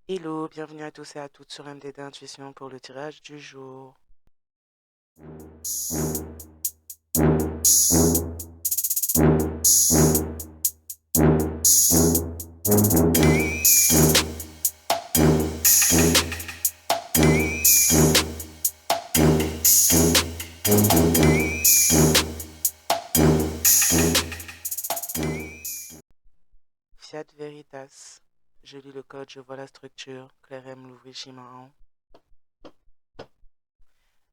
Hello, bienvenue à tous et à toutes sur MDD Intuition pour le tirage du jour. Fiat Veritas. Je lis le code, je vois la structure. Claire M. Louvry-Chimahan.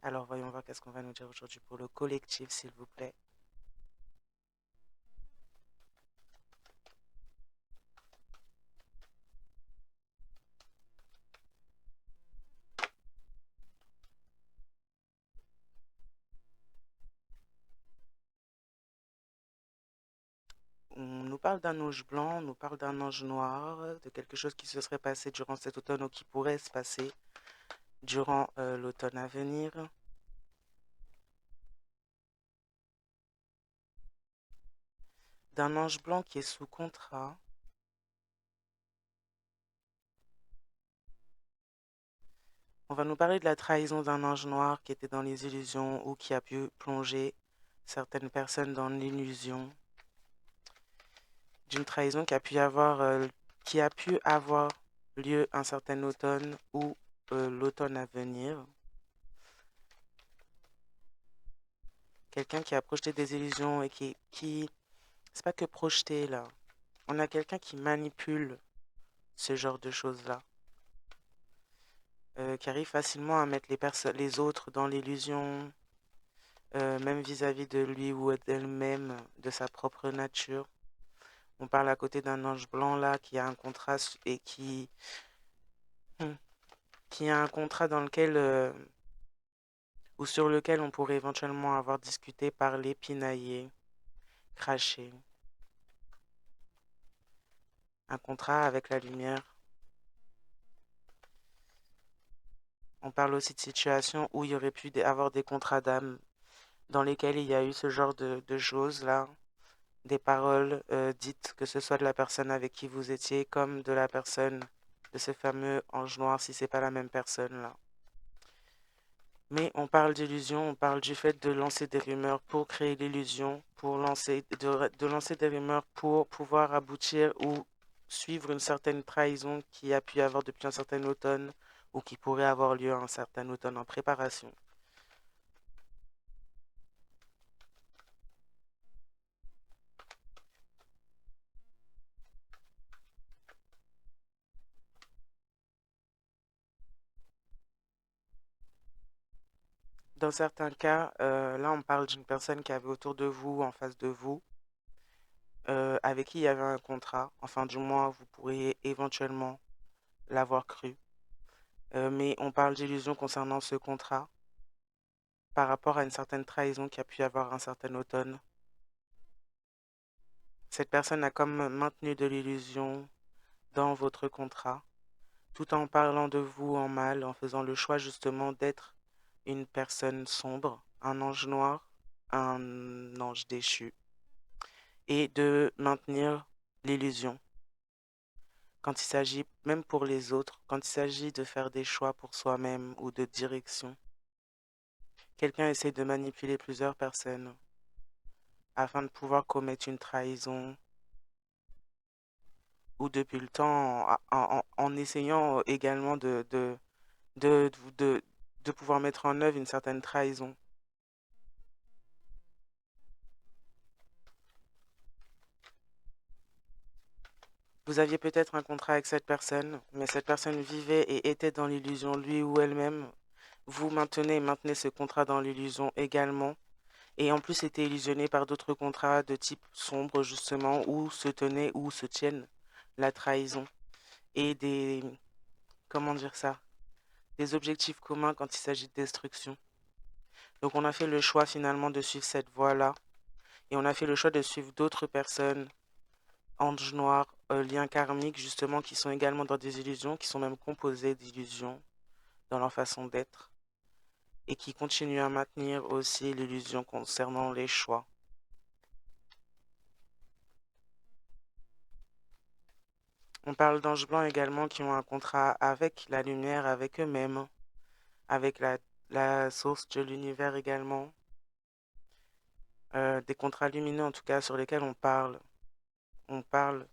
Alors voyons voir qu'est-ce qu'on va nous dire aujourd'hui pour le collectif, s'il vous plaît. On nous parle d'un ange blanc, on nous parle d'un ange noir, de quelque chose qui se serait passé durant cet automne ou qui pourrait se passer durant l'automne à venir. D'un ange blanc qui est sous contrat. On va nous parler de la trahison d'un ange noir qui était dans les illusions ou qui a pu plonger certaines personnes dans l'illusion d'une trahison qui a pu avoir lieu un certain automne ou l'automne à venir. Quelqu'un qui a projeté des illusions et c'est pas que projeter là. On a quelqu'un qui manipule ce genre de choses-là, qui arrive facilement à mettre les autres dans l'illusion, même vis-à-vis de lui ou d'elle-même, de sa propre nature. On parle à côté d'un ange blanc là qui a un contrat et hmm, qui a un contrat dans lequel ou sur lequel on pourrait éventuellement avoir discuté, parlé, pinaillé, craché. Un contrat avec la lumière. On parle aussi de situations où il y aurait pu avoir des contrats d'âme dans lesquels il y a eu ce genre de choses là, des paroles dites, que ce soit de la personne avec qui vous étiez comme de la personne de ce fameux ange noir si c'est pas la même personne là. Mais on parle d'illusion, on parle du fait de lancer des rumeurs pour créer l'illusion, de lancer des rumeurs pour pouvoir aboutir ou suivre une certaine trahison qui a pu y avoir depuis un certain automne ou qui pourrait avoir lieu un certain automne en préparation. Dans certains cas, là on parle d'une personne qui avait autour de vous, en face de vous, avec qui il y avait un contrat. Enfin, du moins, vous pourriez éventuellement l'avoir cru. Mais on parle d'illusion concernant ce contrat par rapport à une certaine trahison qui a pu y avoir un certain automne. Cette personne a comme maintenu de l'illusion dans votre contrat, tout en parlant de vous en mal, en faisant le choix justement d'être une personne sombre, un ange noir, un ange déchu, et de maintenir l'illusion. Quand il s'agit, même pour les autres, quand il s'agit de faire des choix pour soi-même ou de direction, quelqu'un essaie de manipuler plusieurs personnes afin de pouvoir commettre une trahison ou depuis le temps en essayant également de, de, de pouvoir mettre en œuvre une certaine trahison. Vous aviez peut-être un contrat avec cette personne, mais cette personne vivait et était dans l'illusion lui ou elle-même. Vous maintenez ce contrat dans l'illusion également. Et en plus, était illusionné par d'autres contrats de type sombre, justement, où se tenait ou se tiennent la trahison. Et comment dire ça? Des objectifs communs quand il s'agit de destruction. Donc on a fait le choix finalement de suivre cette voie-là. Et on a fait le choix de suivre d'autres personnes, anges noirs, liens karmiques, justement, qui sont également dans des illusions, qui sont même composés d'illusions dans leur façon d'être. Et qui continuent à maintenir aussi l'illusion concernant les choix. On parle d'anges blancs également qui ont un contrat avec la lumière, avec eux-mêmes, avec la source de l'univers également. Des contrats lumineux en tout cas sur lesquels on parle. On parle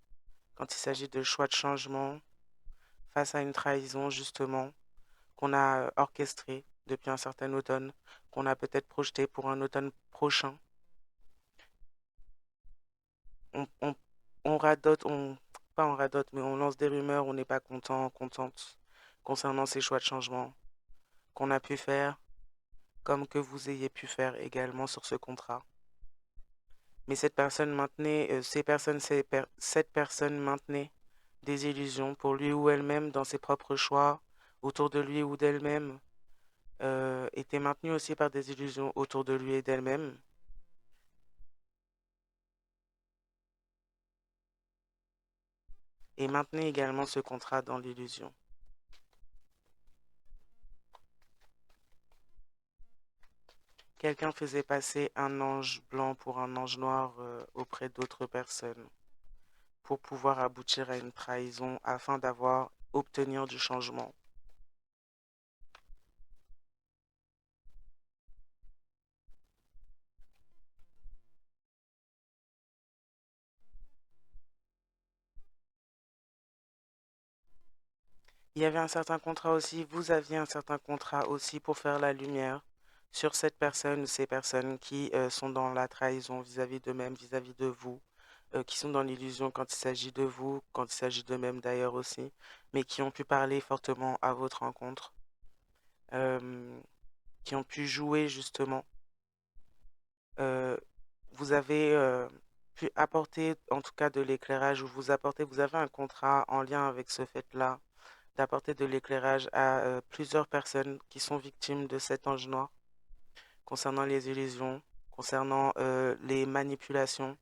quand il s'agit de choix de changement face à une trahison justement qu'on a orchestrée depuis un certain automne, qu'on a peut-être projeté pour un automne prochain. On, on, on radote, pas on radote, mais on lance des rumeurs, on n'est pas content, contente concernant ces choix de changement qu'on a pu faire, comme que vous ayez pu faire également sur ce contrat. Mais cette personne maintenait, cette personne maintenait des illusions pour lui ou elle-même dans ses propres choix, autour de lui ou d'elle-même, était maintenue aussi par des illusions autour de lui et d'elle-même, et maintenait également ce contrat dans l'illusion. Quelqu'un faisait passer un ange blanc pour un ange noir auprès d'autres personnes pour pouvoir aboutir à une trahison afin d'avoir obtenir du changement. Il y avait un certain contrat aussi, vous aviez un certain contrat aussi pour faire la lumière sur cette personne ou ces personnes qui sont dans la trahison vis-à-vis d'eux-mêmes, vis-à-vis de vous, qui sont dans l'illusion quand il s'agit de vous, quand il s'agit d'eux-mêmes d'ailleurs aussi, mais qui ont pu parler fortement à votre rencontre, euh, qui ont pu jouer justement. Euh, vous avez pu apporter en tout cas de l'éclairage ou vous apportez, vous avez un contrat en lien avec ce fait-là d'apporter de l'éclairage à plusieurs personnes qui sont victimes de cet ange noir concernant les illusions, concernant les manipulations,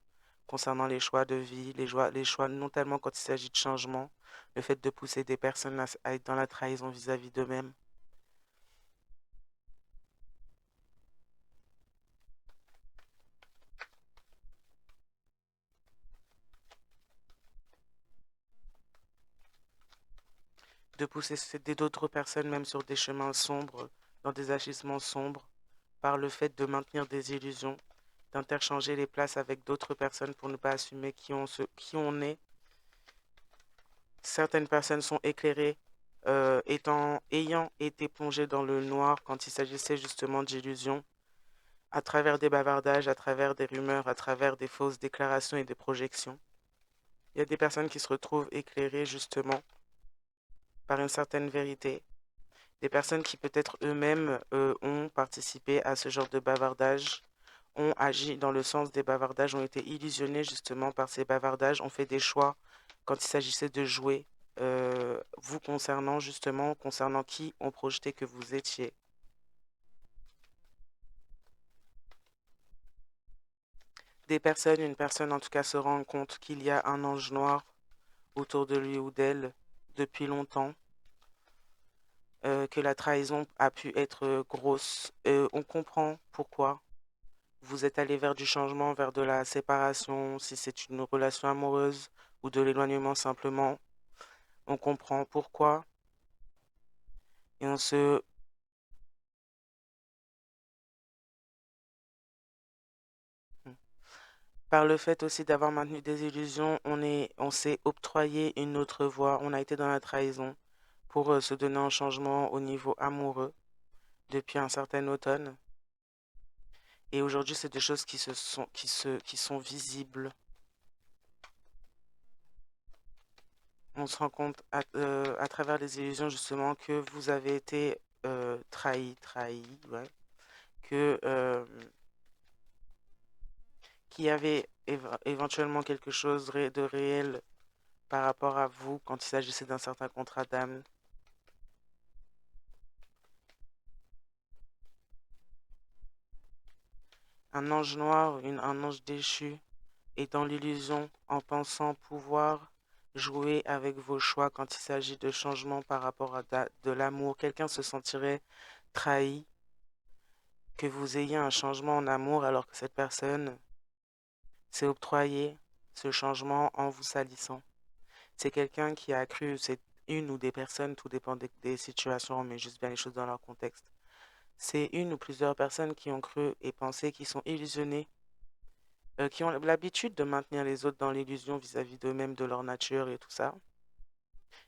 concernant les choix de vie, les choix non tellement quand il s'agit de changement, le fait de pousser des personnes à être dans la trahison vis-à-vis d'eux-mêmes. De pousser d'autres personnes même sur des chemins sombres, dans des agissements sombres, par le fait de maintenir des illusions, d'interchanger les places avec d'autres personnes pour ne pas assumer qui on est. Certaines personnes sont éclairées, ayant été plongées dans le noir quand il s'agissait justement d'illusions, à travers des bavardages, à travers des rumeurs, à travers des fausses déclarations et des projections. Il y a des personnes qui se retrouvent éclairées justement par une certaine vérité, des personnes qui peut-être eux-mêmes ont participé à ce genre de bavardage, ont agi dans le sens des bavardages, ont été illusionnés justement par ces bavardages, ont fait des choix quand il s'agissait de jouer, vous concernant justement, concernant qui ont projeté que vous étiez. Des personnes, une personne en tout cas se rend compte qu'il y a un ange noir autour de lui ou d'elle depuis longtemps, que la trahison a pu être grosse. On comprend pourquoi. Vous êtes allé vers du changement, vers de la séparation, si c'est une relation amoureuse ou de l'éloignement simplement. On comprend pourquoi et on se... Par le fait aussi d'avoir maintenu des illusions, on s'est octroyé une autre voie. On a été dans la trahison pour se donner un changement au niveau amoureux depuis un certain automne. Et aujourd'hui, c'est des choses qui sont visibles. On se rend compte à travers les illusions justement que vous avez été trahi, ouais, que qu'il y avait éventuellement quelque chose de réel par rapport à vous quand il s'agissait d'un certain contrat d'âme. Un ange noir, un ange déchu, est dans l'illusion en pensant pouvoir jouer avec vos choix quand il s'agit de changement par rapport à de l'amour. Quelqu'un se sentirait trahi, que vous ayez un changement en amour alors que cette personne s'est octroyé ce changement en vous salissant. C'est quelqu'un qui a cru, c'est une ou des personnes, tout dépend des situations, mais juste bien les choses dans leur contexte. C'est une ou plusieurs personnes qui ont cru et pensé, qui sont illusionnées, qui ont l'habitude de maintenir les autres dans l'illusion vis-à-vis d'eux-mêmes, de leur nature et tout ça.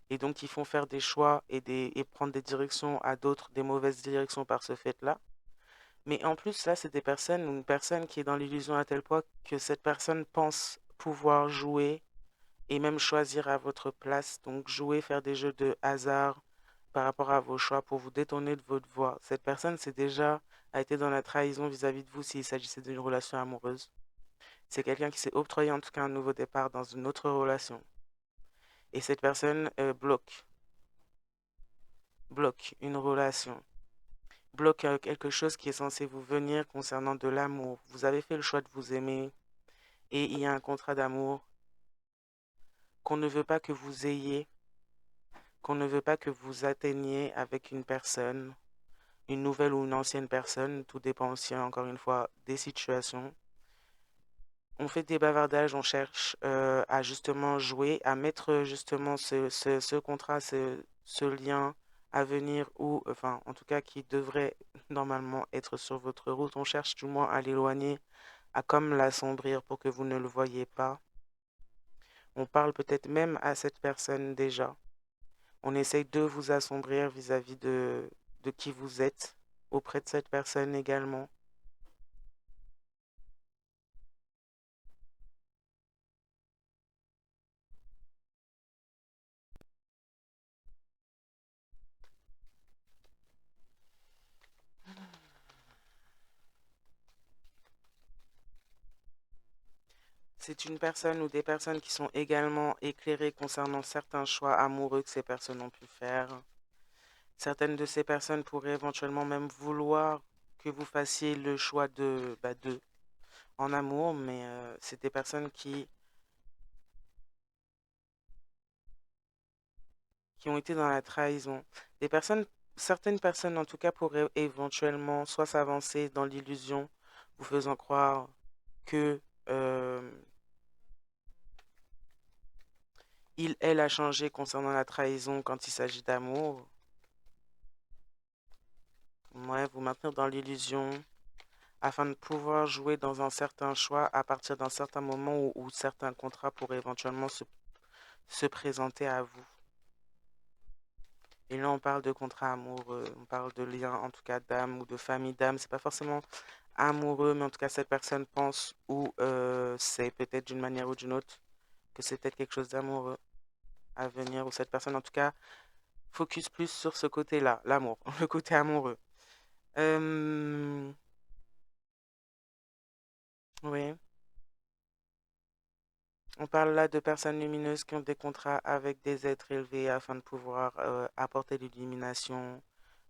Et donc, qui font faire des choix et prendre des directions à d'autres, des mauvaises directions par ce fait-là. Mais en plus, là, c'est des personnes, une personne qui est dans l'illusion à tel point que cette personne pense pouvoir jouer et même choisir à votre place. Donc, jouer, faire des jeux de hasard par rapport à vos choix pour vous détourner de votre voie. Cette personne, c'est déjà a été dans la trahison vis-à-vis de vous s'il s'agissait d'une relation amoureuse. C'est quelqu'un qui s'est octroyé en tout cas un nouveau départ dans une autre relation. Et cette personne bloque une relation, bloque quelque chose qui est censé vous venir concernant de l'amour. Vous avez fait le choix de vous aimer et il y a un contrat d'amour qu'on ne veut pas que vous ayez, qu'on ne veut pas que vous atteigniez avec une personne, une nouvelle ou une ancienne personne, tout dépend aussi encore une fois des situations. On fait des bavardages, on cherche à justement jouer, à mettre justement ce contrat, ce lien à venir ou, enfin, en tout cas, qui devrait normalement être sur votre route. On cherche du moins à l'éloigner, à comme l'assombrir pour que vous ne le voyez pas. On parle peut-être même à cette personne déjà. On essaye de vous assombrir vis-à-vis de qui vous êtes auprès de cette personne également. C'est une personne ou des personnes qui sont également éclairées concernant certains choix amoureux que ces personnes ont pu faire. Certaines de ces personnes pourraient éventuellement même vouloir que vous fassiez le choix d'eux en amour, mais c'est des personnes qui ont été dans la trahison. Des personnes, certaines personnes en tout cas pourraient éventuellement soit s'avancer dans l'illusion, vous faisant croire que elle a changé concernant la trahison quand il s'agit d'amour. Ouais, vous maintenir dans l'illusion afin de pouvoir jouer dans un certain choix à partir d'un certain moment où certains contrats pourraient éventuellement se présenter à vous. Et là, on parle de contrat amoureux, on parle de lien en tout cas d'âme ou de famille d'âme. C'est pas forcément amoureux, mais en tout cas, cette personne pense ou c'est peut-être d'une manière ou d'une autre que c'est peut-être quelque chose d'amoureux à venir, ou cette personne en tout cas focus plus sur ce côté-là, l'amour, le côté amoureux. Euh, oui. On parle là de personnes lumineuses qui ont des contrats avec des êtres élevés afin de pouvoir apporter l'illumination,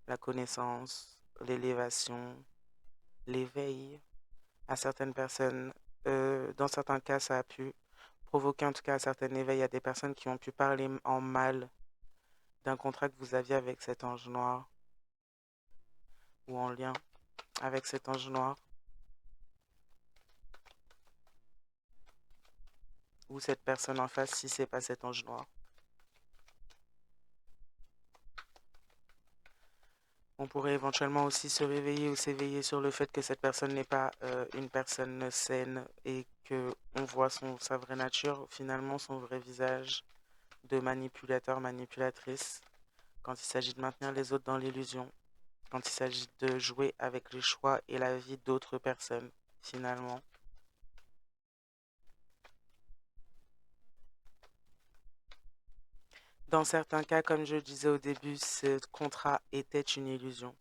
la connaissance, l'élévation, l'éveil à certaines personnes. Dans certains cas, ça a pu provoquer en tout cas un certain éveil à des personnes qui ont pu parler en mal d'un contrat que vous aviez avec cet ange noir ou en lien avec cet ange noir ou cette personne en face si c'est pas cet ange noir. On pourrait éventuellement aussi se réveiller ou s'éveiller sur le fait que cette personne n'est pas une personne saine et que on voit sa vraie nature, finalement son vrai visage de manipulateur, manipulatrice, quand il s'agit de maintenir les autres dans l'illusion, quand il s'agit de jouer avec les choix et la vie d'autres personnes, finalement. Dans certains cas, comme je le disais au début, ce contrat était une illusion.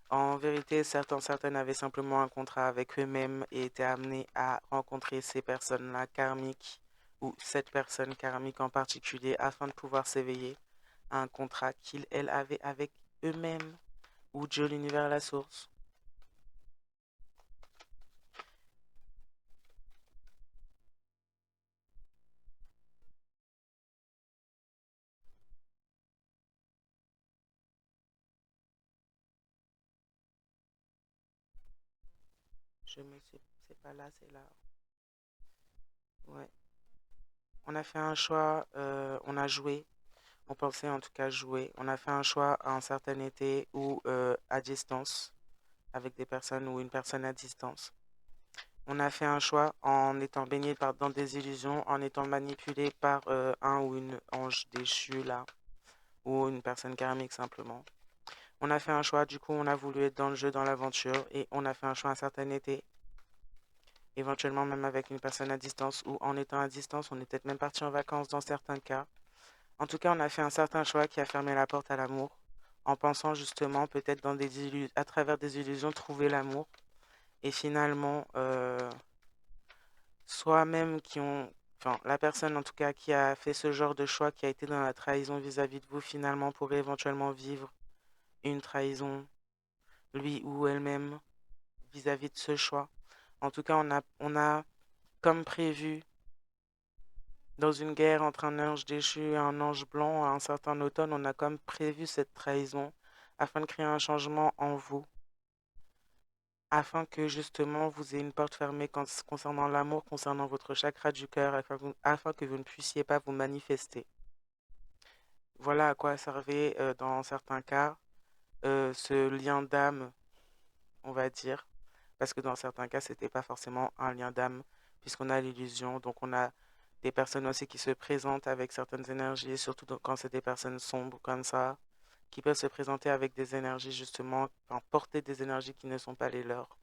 En vérité, certaines avaient simplement un contrat avec eux-mêmes et étaient amenés à rencontrer ces personnes-là karmiques ou cette personne karmique en particulier afin de pouvoir s'éveiller à un contrat elles avaient avec eux-mêmes ou Dieu, l'univers, la source. Je me sais, c'est pas là, c'est là. Ouais. on a fait un choix, on a joué, on pensait en tout cas jouer. On a fait un choix à un certain été ou à distance, avec des personnes ou une personne à distance. On a fait un choix en étant baigné dans des illusions, en étant manipulé par un ou une ange déchu là, ou une personne karmique simplement. On a fait un choix, du coup on a voulu être dans le jeu, dans l'aventure, et on a fait un choix un certain été, éventuellement même avec une personne à distance, ou en étant à distance, on est peut-être même parti en vacances dans certains cas. En tout cas, on a fait un certain choix qui a fermé la porte à l'amour, en pensant justement peut-être à travers des illusions trouver l'amour. Et finalement, soi-même qui ont, enfin, la personne en tout cas qui a fait ce genre de choix, qui a été dans la trahison vis-à-vis de vous, finalement pourrait éventuellement vivre une trahison, lui ou elle-même, vis-à-vis de ce choix. En tout cas, on a comme prévu, dans une guerre entre un ange déchu et un ange blanc à un certain automne, on a comme prévu cette trahison afin de créer un changement en vous, afin que justement vous ayez une porte fermée concernant l'amour, concernant votre chakra du cœur, afin que vous ne puissiez pas vous manifester. Voilà à quoi servait dans certains cas ce lien d'âme, on va dire, parce que dans certains cas, c'était pas forcément un lien d'âme, puisqu'on a l'illusion, donc on a des personnes aussi qui se présentent avec certaines énergies, surtout quand c'est des personnes sombres comme ça, qui peuvent se présenter avec des énergies justement, enfin, porter des énergies qui ne sont pas les leurs.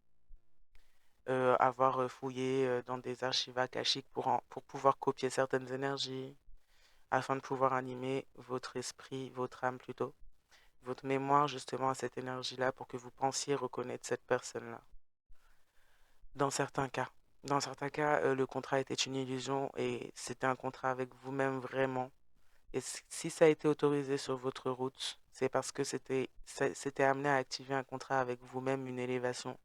Avoir fouillé dans des archives akashiques pour pouvoir copier certaines énergies, afin de pouvoir animer votre esprit, votre âme plutôt, votre mémoire justement à cette énergie-là pour que vous pensiez reconnaître cette personne-là. Dans certains cas. Dans certains cas, le contrat était une illusion et c'était un contrat avec vous-même vraiment. Et si ça a été autorisé sur votre route, c'est parce que c'était amené à activer un contrat avec vous-même, une élévation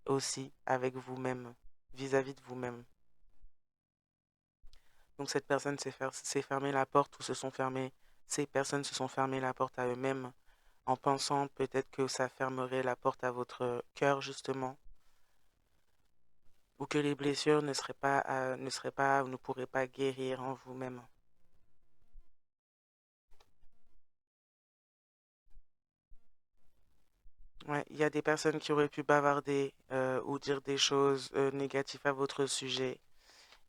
aussi avec vous-même, vis-à-vis de vous-même. Donc cette personne s'est fermé la porte ou ces personnes se sont fermées la porte à eux-mêmes en pensant peut-être que ça fermerait la porte à votre cœur justement, ou que les blessures ne pourraient pas guérir en vous-même. Ouais, il y a des personnes qui auraient pu bavarder ou dire des choses négatives à votre sujet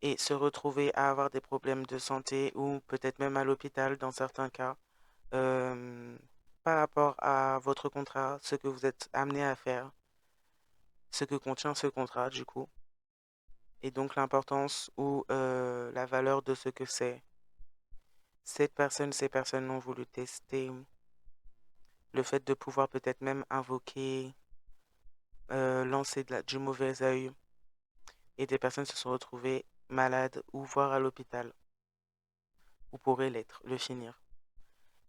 et se retrouver à avoir des problèmes de santé ou peut-être même à l'hôpital dans certains cas, euh, par rapport à votre contrat, ce que vous êtes amené à faire, ce que contient ce contrat du coup, et donc l'importance ou la valeur de ce que c'est. Ces personnes ont voulu tester le fait de pouvoir peut-être même invoquer, lancer du mauvais œil, et des personnes se sont retrouvées malades ou voire à l'hôpital, ou pourraient l'être, le finir.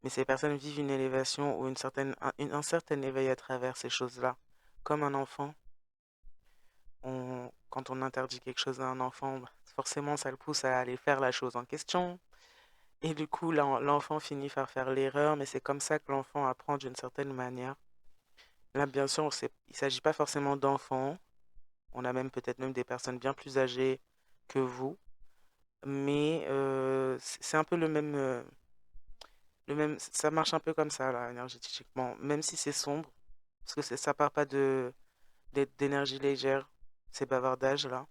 Mais ces personnes vivent une élévation ou un certain éveil à travers ces choses-là. Comme un enfant, quand on interdit quelque chose à un enfant, bah, forcément ça le pousse à aller faire la chose en question. Et du coup, l'enfant finit par faire l'erreur, mais c'est comme ça que l'enfant apprend d'une certaine manière. Là, bien sûr, il ne s'agit pas forcément d'enfants. On a même peut-être même des personnes bien plus âgées que vous. Mais c'est un peu ça marche un peu comme ça, là, énergétiquement. Même si c'est sombre, parce que ça part pas d'énergie légère, ces bavardages-là.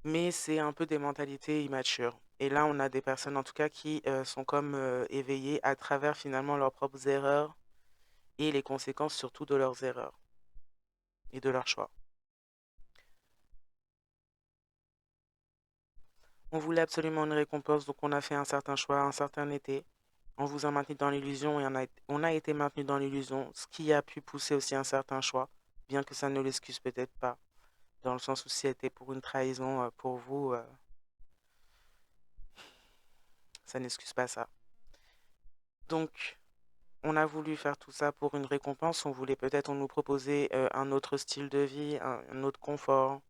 Mais c'est un peu des mentalités immatures. Et là, on a des personnes, en tout cas, qui sont comme éveillées à travers finalement leurs propres erreurs et les conséquences surtout de leurs erreurs et de leurs choix. On voulait absolument une récompense, donc on a fait un certain choix, un certain été. On vous a maintenu dans l'illusion et on a été maintenu dans l'illusion, ce qui a pu pousser aussi un certain choix, bien que ça ne l'excuse peut-être pas, dans le sens où si c'était pour une trahison pour vous, ça n'excuse pas ça. Donc, on a voulu faire tout ça pour une récompense. On nous proposait un autre style de vie, un autre confort,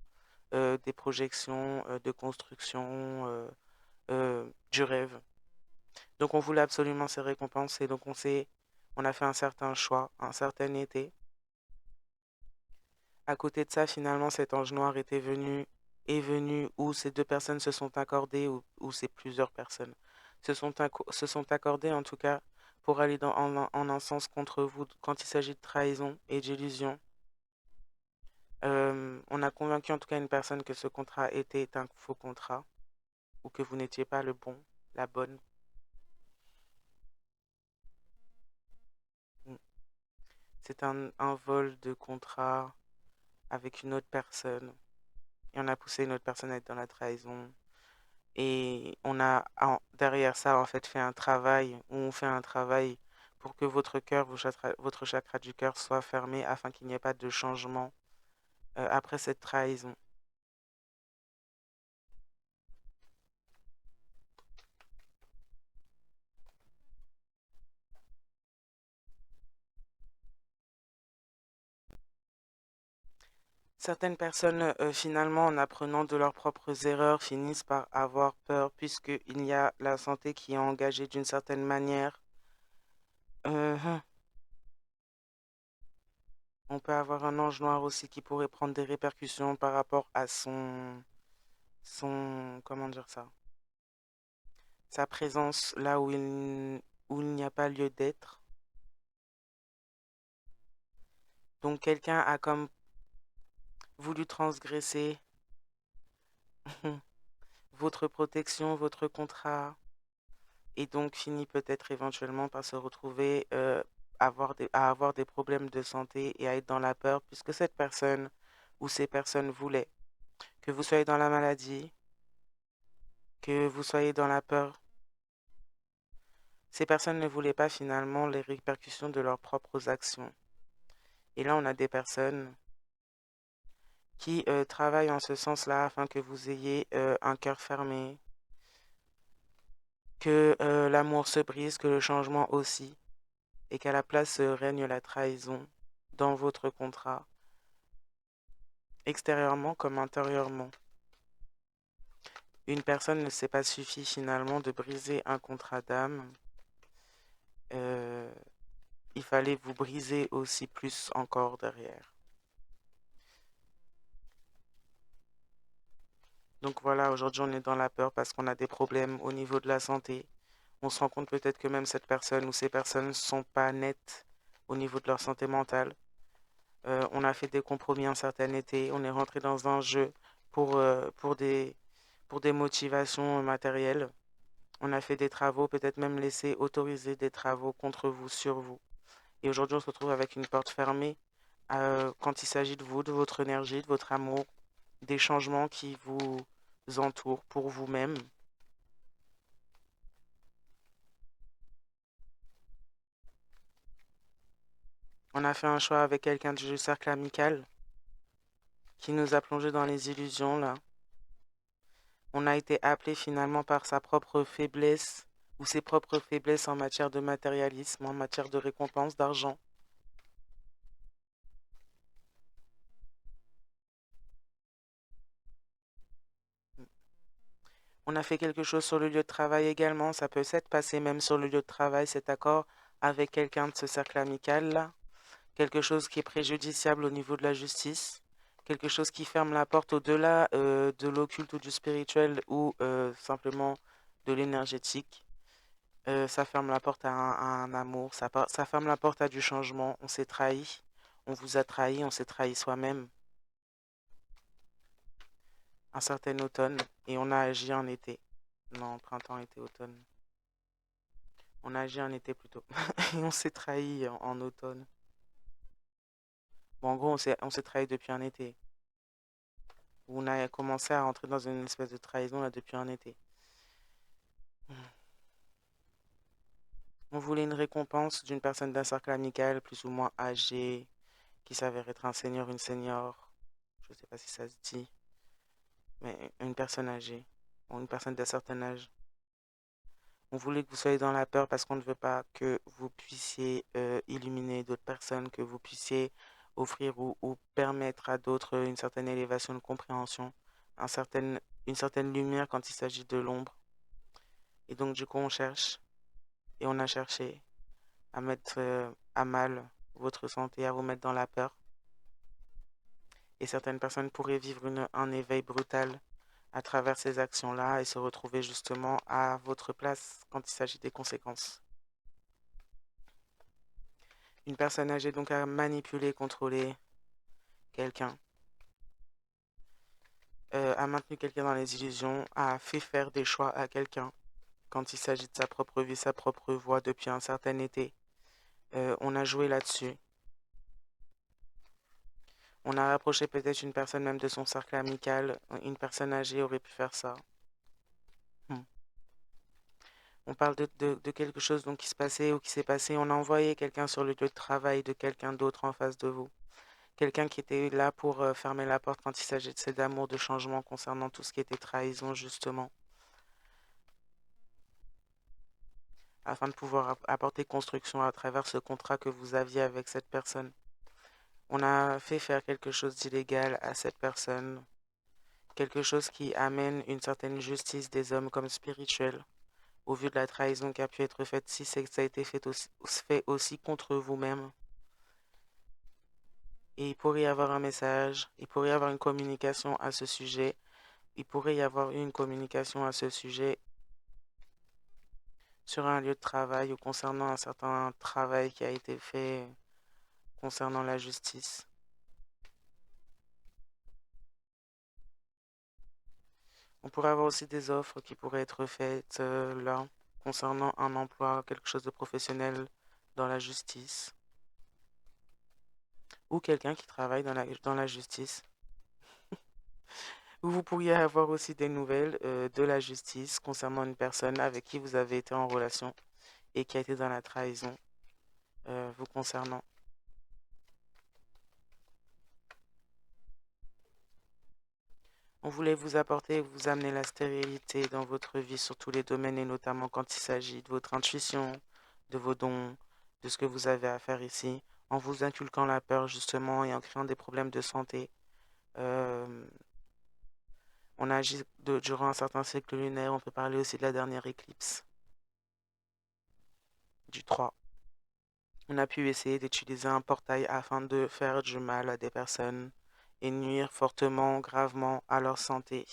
des projections de construction, du rêve. Donc on voulait absolument ces récompenses et donc on a fait un certain choix, un certain été. À côté de ça, finalement, cet ange noir était venu. est venu où ces deux personnes se sont accordées ou c'est plusieurs personnes se sont accordées en tout cas pour aller en un sens contre vous quand il s'agit de trahison et d'illusion. On a convaincu en tout cas une personne que ce contrat était un faux contrat ou que vous n'étiez pas le bon, la bonne. Mm. C'est un vol de contrat avec une autre personne et on a poussé une autre personne à être dans la trahison. Et on a derrière ça en fait fait un travail, où on fait un travail pour que votre cœur, votre chakra du cœur soit fermé afin qu'il n'y ait pas de changement après cette trahison. Certaines personnes, finalement, en apprenant de leurs propres erreurs, finissent par avoir peur puisqu'il y a la santé qui est engagée d'une certaine manière. Euh, on peut avoir un ange noir aussi qui pourrait prendre des répercussions par rapport à comment dire ça, sa présence là où il n'y a pas lieu d'être. Donc quelqu'un a comme voulu transgresser votre protection, votre contrat, et donc finit peut-être éventuellement par se retrouver à avoir des problèmes de santé et à être dans la peur, puisque cette personne ou ces personnes voulaient que vous soyez dans la maladie, que vous soyez dans la peur. Ces personnes ne voulaient pas finalement les répercussions de leurs propres actions. Et là, on a des personnes qui travaillent en ce sens-là afin que vous ayez un cœur fermé, que l'amour se brise, que le changement aussi, et qu'à la place règne la trahison dans votre contrat, extérieurement comme intérieurement. Une personne ne s'est pas suffi finalement de briser un contrat d'âme. Euh, il fallait vous briser aussi plus encore derrière. Donc voilà, aujourd'hui on est dans la peur parce qu'on a des problèmes au niveau de la santé. On se rend compte peut-être que même cette personne ou ces personnes ne sont pas nettes au niveau de leur santé mentale. On a fait des compromis un certain été, on est rentré dans un jeu pour, euh, pour des, pour des motivations matérielles. On a fait des travaux, peut-être même laissé autoriser des travaux contre vous, sur vous. Et aujourd'hui, on se retrouve avec une porte fermée quand il s'agit de vous, de votre énergie, de votre amour, des changements qui vous entourent pour vous-même. On a fait un choix avec quelqu'un du cercle amical qui nous a plongé dans les illusions, là. On a été appelé finalement par sa propre faiblesse ou ses propres faiblesses en matière de matérialisme, en matière de récompense, d'argent. On a fait quelque chose sur le lieu de travail également. Ça peut s'être passé même sur le lieu de travail, cet accord avec quelqu'un de ce cercle amical-là. Quelque chose qui est préjudiciable au niveau de la justice. Quelque chose qui ferme la porte au-delà de l'occulte ou du spirituel ou simplement de l'énergétique. Ça ferme la porte à un amour. Ça ferme la porte à du changement. On s'est trahi. On vous a trahi. On s'est trahi soi-même. Un certain automne. Et on a agi en été. Non, printemps, été, automne. On a agi en été plutôt. Et on s'est trahi en automne. Bon, en gros, on s'est trahi depuis un été. On a commencé à rentrer dans une espèce de trahison là depuis un été. On voulait une récompense d'une personne d'un cercle amical plus ou moins âgée, qui s'avère être un seigneur, une senior. Je ne sais pas si ça se dit, mais une personne âgée, ou une personne d'un certain âge. On voulait que vous soyez dans la peur parce qu'on ne veut pas que vous puissiez illuminer d'autres personnes, que vous puissiez offrir ou permettre à d'autres une certaine élévation de compréhension, une certaine lumière quand il s'agit de l'ombre. Et donc, du coup, on cherche et on a cherché à mettre à mal votre santé, à vous mettre dans la peur. Et certaines personnes pourraient vivre un éveil brutal à travers ces actions-là et se retrouver justement à votre place quand il s'agit des conséquences. Une personne âgée donc a manipulé, contrôlé quelqu'un, a maintenu quelqu'un dans les illusions, a fait faire des choix à quelqu'un quand il s'agit de sa propre vie, sa propre voie depuis un certain été. On a joué là-dessus. On a rapproché peut-être une personne même de son cercle amical. Une personne âgée aurait pu faire ça. Hmm. On parle de quelque chose donc qui se passait ou qui s'est passé. On a envoyé quelqu'un sur le lieu de travail de quelqu'un d'autre en face de vous. Quelqu'un qui était là pour fermer la porte quand il s'agissait d'amour, de changement concernant tout ce qui était trahison justement, afin de pouvoir apporter construction à travers ce contrat que vous aviez avec cette personne. On a fait faire quelque chose d'illégal à cette personne, quelque chose qui amène une certaine justice des hommes comme spirituelle, au vu de la trahison qui a pu être faite, si c'est que ça a été fait aussi contre vous-même. Et il pourrait y avoir un message, il pourrait y avoir une communication à ce sujet, il pourrait y avoir une communication à ce sujet sur un lieu de travail ou concernant un certain travail qui a été fait concernant la justice. On pourrait avoir aussi des offres qui pourraient être faites là concernant un emploi, quelque chose de professionnel dans la justice ou quelqu'un qui travaille dans la justice. Ou vous pourriez avoir aussi des nouvelles de la justice concernant une personne avec qui vous avez été en relation et qui a été dans la trahison vous concernant. On voulait vous apporter et vous amener la stérilité dans votre vie sur tous les domaines et notamment quand il s'agit de votre intuition, de vos dons, de ce que vous avez à faire ici, en vous inculquant la peur justement et en créant des problèmes de santé. Euh, on agit durant un certain cycle lunaire, on peut parler aussi de la dernière éclipse du 3. On a pu essayer d'utiliser un portail afin de faire du mal à des personnes et nuire fortement, gravement à leur santé.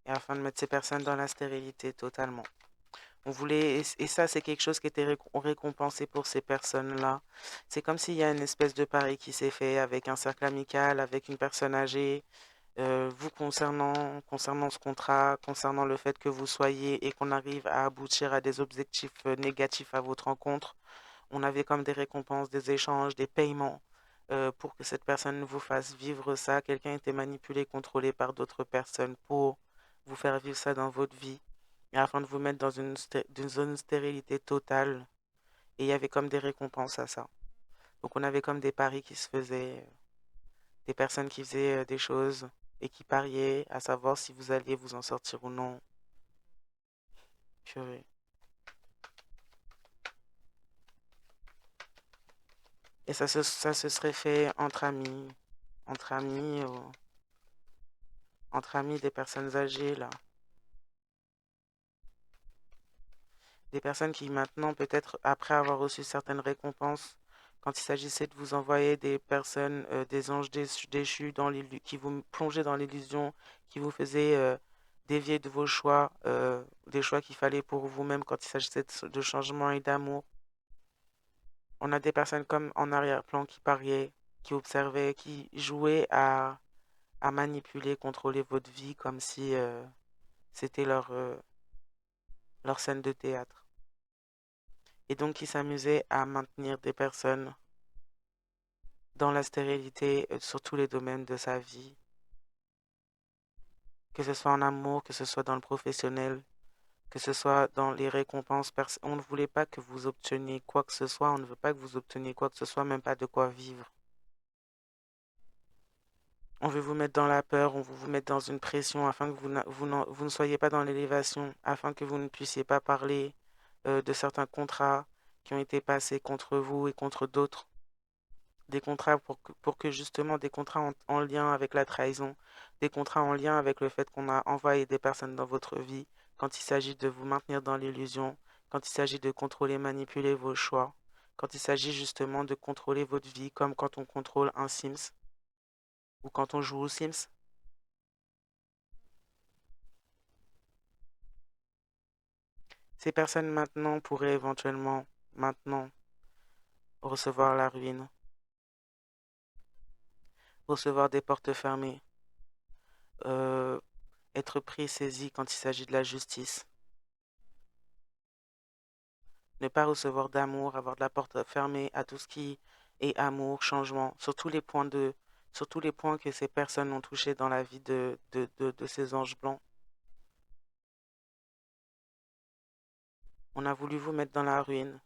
Et afin de mettre ces personnes dans la stérilité totalement. On voulait, et ça, c'est quelque chose qui était récompensé pour ces personnes-là. C'est comme s'il y a une espèce de pari qui s'est fait avec un cercle amical, avec une personne âgée, vous concernant ce contrat, concernant le fait que vous soyez et qu'on arrive à aboutir à des objectifs négatifs à votre rencontre. On avait comme des récompenses, des échanges, des paiements pour que cette personne vous fasse vivre ça. Quelqu'un était manipulé, contrôlé par d'autres personnes pour vous faire vivre ça dans votre vie et afin de vous mettre dans une zone de stérilité totale. Et il y avait comme des récompenses à ça. Donc on avait comme des paris qui se faisaient, des personnes qui faisaient des choses et qui pariaient à savoir si vous alliez vous en sortir ou non. Purée. Et ça se serait fait entre amis, entre amis des personnes âgées là. Des personnes qui maintenant, peut-être après avoir reçu certaines récompenses, quand il s'agissait de vous envoyer des personnes, des anges déchus qui vous plongeaient dans l'illusion, qui vous faisaient dévier de vos choix, des choix qu'il fallait pour vous-même quand il s'agissait de changement et d'amour. On a des personnes comme en arrière-plan qui pariaient, qui observaient, qui jouaient à manipuler, contrôler votre vie comme si c'était leur scène de théâtre. Et donc qui s'amusaient à maintenir des personnes dans la stérilité sur tous les domaines de sa vie, que ce soit en amour, que ce soit dans le professionnel, que ce soit dans les récompenses. On ne voulait pas que vous obteniez quoi que ce soit, on ne veut pas que vous obteniez quoi que ce soit, même pas de quoi vivre. On veut vous mettre dans la peur, on veut vous mettre dans une pression afin que vous ne soyez pas dans l'élévation, afin que vous ne puissiez pas parler de certains contrats qui ont été passés contre vous et contre d'autres. Des contrats pour que justement des contrats en lien avec la trahison, des contrats en lien avec le fait qu'on a envoyé des personnes dans votre vie quand il s'agit de vous maintenir dans l'illusion, quand il s'agit de contrôler, manipuler vos choix, quand il s'agit justement de contrôler votre vie, comme quand on contrôle un Sims ou quand on joue aux Sims. Ces personnes maintenant pourraient éventuellement, maintenant, recevoir la ruine, recevoir des portes fermées, euh, être pris et saisi quand il s'agit de la justice, ne pas recevoir d'amour, avoir de la porte fermée à tout ce qui est amour, changement, sur tous les points que ces personnes ont touché dans la vie de ces anges blancs. On a voulu vous mettre dans la ruine,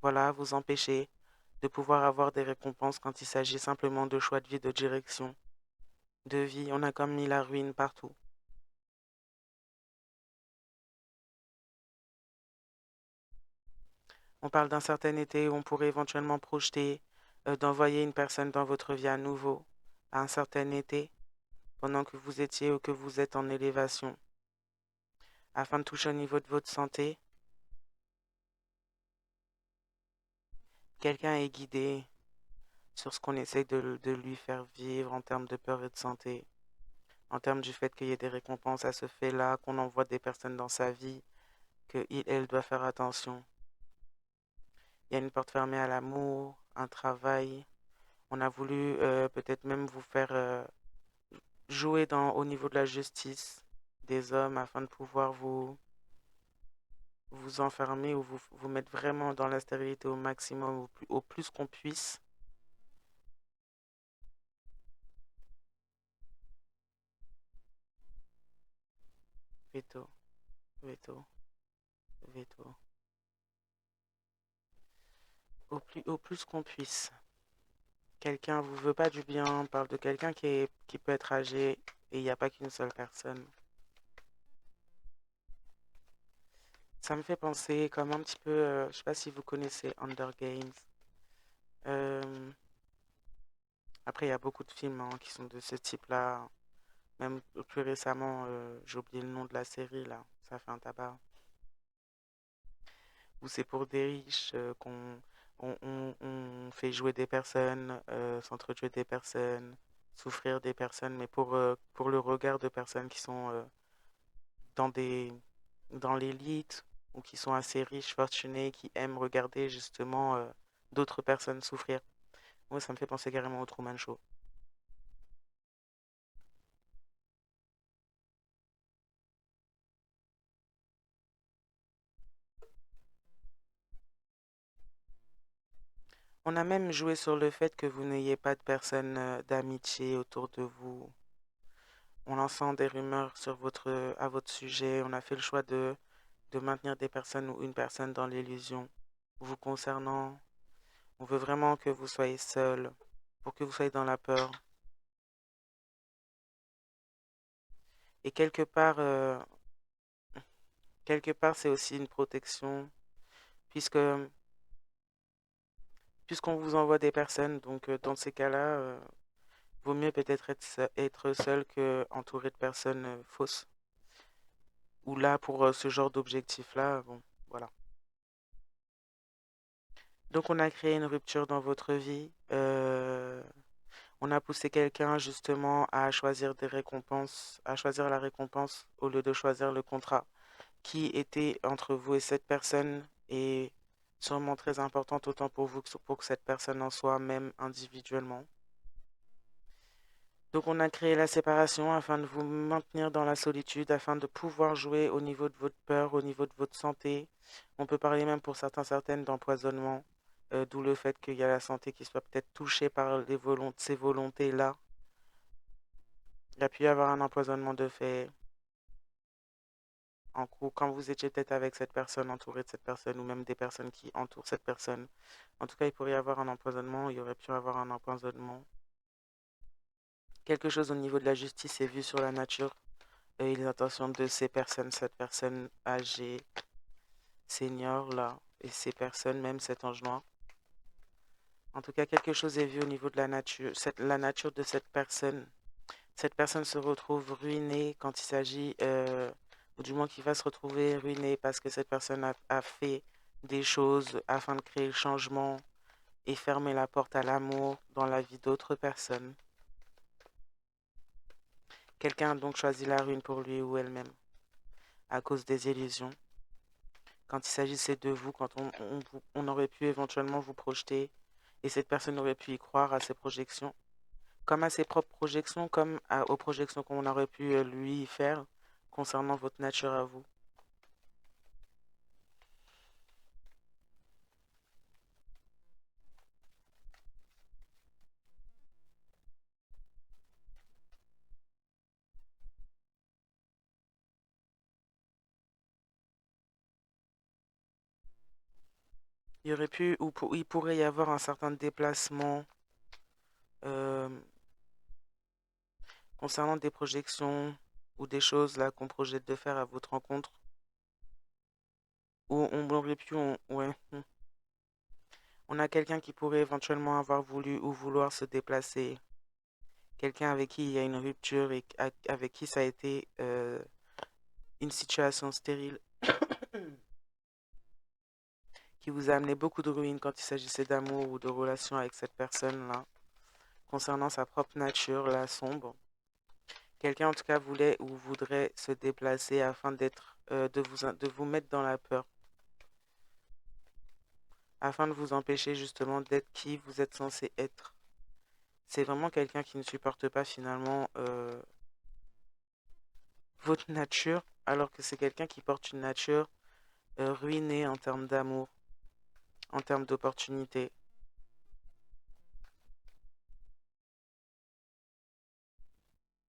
voilà, vous empêcher de pouvoir avoir des récompenses quand il s'agit simplement de choix de vie, de direction, de vie. On a comme mis la ruine partout. On parle d'un certain été où on pourrait éventuellement projeter d'envoyer une personne dans votre vie à nouveau, à un certain été, pendant que vous étiez ou que vous êtes en élévation, afin de toucher au niveau de votre santé. Quelqu'un est guidé sur ce qu'on essaie de lui faire vivre en termes de peur et de santé, en termes du fait qu'il y ait des récompenses à ce fait-là, qu'on envoie des personnes dans sa vie, qu'elle doit faire attention. Il y a une porte fermée à l'amour, un travail. On a voulu peut-être même vous faire jouer au niveau de la justice des hommes afin de pouvoir vous enfermer ou vous mettre vraiment dans la stérilité au maximum, au plus qu'on puisse. Veto, veto, veto. Au plus qu'on puisse. Quelqu'un vous veut pas du bien, on parle de quelqu'un qui peut être âgé et il n'y a pas qu'une seule personne. Ça me fait penser comme un petit peu, je sais pas si vous connaissez Hunger Games. Euh, Après, il y a beaucoup de films hein, qui sont de ce type-là. Même plus récemment, j'ai oublié le nom de la série là, ça fait un tabac. Où c'est pour des riches qu'on on fait jouer des personnes, s'entretuer des personnes, souffrir des personnes, mais pour le regard de personnes qui sont dans dans l'élite ou qui sont assez riches, fortunés, qui aiment regarder justement d'autres personnes souffrir. Moi, ça me fait penser carrément au Truman Show. On a même joué sur le fait que vous n'ayez pas de personnes d'amitié autour de vous. On lançant des rumeurs sur à votre sujet. On a fait le choix de maintenir des personnes ou une personne dans l'illusion vous concernant. On veut vraiment que vous soyez seul, pour que vous soyez dans la peur. Et quelque part, c'est aussi une protection, puisque puisqu'on vous envoie des personnes. Donc, dans ces cas-là, vaut mieux peut-être être seul que entouré de personnes fausses. Ou là, pour ce genre d'objectif-là, bon, voilà. Donc, on a créé une rupture dans votre vie. On a poussé quelqu'un justement à choisir des récompenses, à choisir la récompense au lieu de choisir le contrat qui était entre vous et cette personne est sûrement très importante autant pour vous que pour que cette personne en soit même individuellement. Donc on a créé la séparation afin de vous maintenir dans la solitude, afin de pouvoir jouer au niveau de votre peur, au niveau de votre santé. On peut parler même pour certaines d'empoisonnement, d'où le fait qu'il y a la santé qui soit peut-être touchée par ces volontés-là. Il y a pu y avoir un empoisonnement de fait en cours quand vous étiez peut-être avec cette personne, entouré de cette personne, ou même des personnes qui entourent cette personne. En tout cas, il pourrait y avoir un empoisonnement, il y aurait pu y avoir un empoisonnement. Quelque chose au niveau de la justice est vu sur la nature et les intentions de ces personnes, cette personne âgée, senior là, et ces personnes, même cet ange noir. En tout cas, quelque chose est vu au niveau de la nature, la nature de cette personne. Cette personne se retrouve ruinée quand il s'agit, ou du moins qui va se retrouver ruinée parce que cette personne a fait des choses afin de créer le changement, et fermer la porte à l'amour dans la vie d'autres personnes. Quelqu'un a donc choisi la ruine pour lui ou elle-même à cause des illusions. Quand il s'agissait de vous, quand on aurait pu éventuellement vous projeter et cette personne aurait pu y croire à ses projections, comme à ses propres projections, comme aux projections qu'on aurait pu lui y faire concernant votre nature à vous. Il y aurait pu, ou il pourrait y avoir un certain déplacement euh, concernant des projections ou des choses là qu'on projette de faire à votre rencontre, ou on aurait pu, ouais, on a quelqu'un qui pourrait éventuellement avoir voulu ou vouloir se déplacer, quelqu'un avec qui il y a une rupture et avec qui ça a été une situation stérile qui vous a amené beaucoup de ruines quand il s'agissait d'amour ou de relation avec cette personne-là, concernant sa propre nature, la sombre. Quelqu'un en tout cas voulait ou voudrait se déplacer afin de vous mettre dans la peur, afin de vous empêcher justement d'être qui vous êtes censé être. C'est vraiment quelqu'un qui ne supporte pas finalement votre nature, alors que c'est quelqu'un qui porte une nature ruinée en termes d'amour, en termes d'opportunités.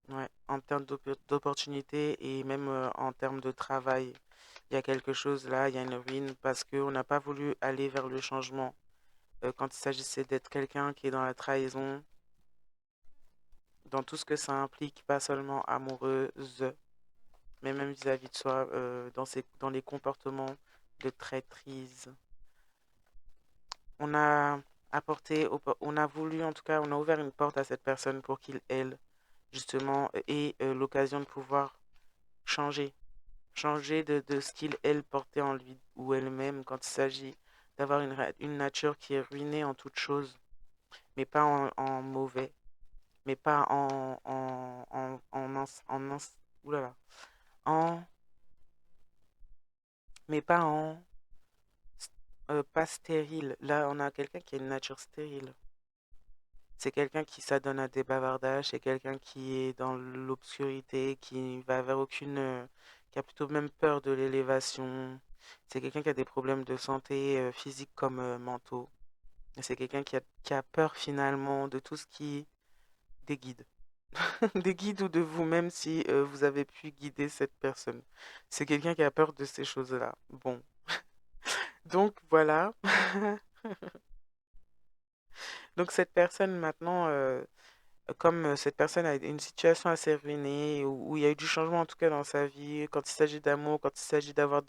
Ouais, en termes d'opportunités et même en termes de travail. Il y a quelque chose là, il y a une ruine parce qu'on n'a pas voulu aller vers le changement. Quand il s'agissait d'être quelqu'un qui est dans la trahison, dans tout ce que ça implique, pas seulement amoureuse, mais même vis-à-vis de soi, dans les comportements de traîtrise. On a on a voulu, en tout cas, on a ouvert une porte à cette personne pour qu'il, elle, justement, ait l'occasion de pouvoir changer. Changer de ce qu'il, elle, portait en lui ou elle-même quand il s'agit d'avoir une nature qui est ruinée en toute chose, mais pas en mauvais, mais pas oulala, en, mais pas pas stérile. Là, on a quelqu'un qui a une nature stérile. C'est quelqu'un qui s'adonne à des bavardages, c'est quelqu'un qui est dans l'obscurité, qui va vers qui a plutôt même peur de l'élévation. C'est quelqu'un qui a des problèmes de santé physique comme mentaux. Et c'est quelqu'un qui a peur finalement de tout ce qui des guides. Des guides ou de vous-même si vous avez pu guider cette personne. C'est quelqu'un qui a peur de ces choses-là. Bon. Donc voilà. Donc cette personne maintenant, comme cette personne a une situation assez ruinée, où il y a eu du changement en tout cas dans sa vie, quand il s'agit d'amour, quand il s'agit d'avoir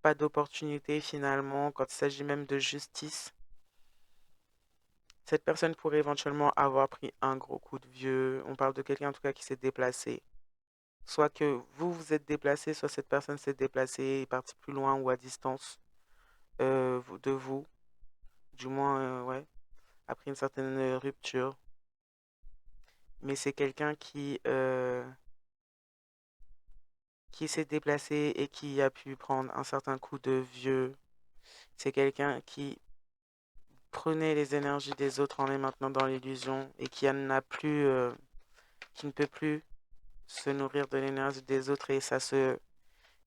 pas d'opportunité finalement, quand il s'agit même de justice, cette personne pourrait éventuellement avoir pris un gros coup de vieux. On parle de quelqu'un en tout cas qui s'est déplacé. Soit que vous vous êtes déplacé, soit cette personne s'est déplacée, est partie plus loin ou à distance de vous, du moins, ouais, après une certaine rupture. Mais c'est quelqu'un qui s'est déplacé et qui a pu prendre un certain coup de vieux. C'est quelqu'un qui prenait les énergies des autres en les maintenant dans l'illusion et qui en a plus, qui ne peut plus se nourrir de l'énergie des autres et ça se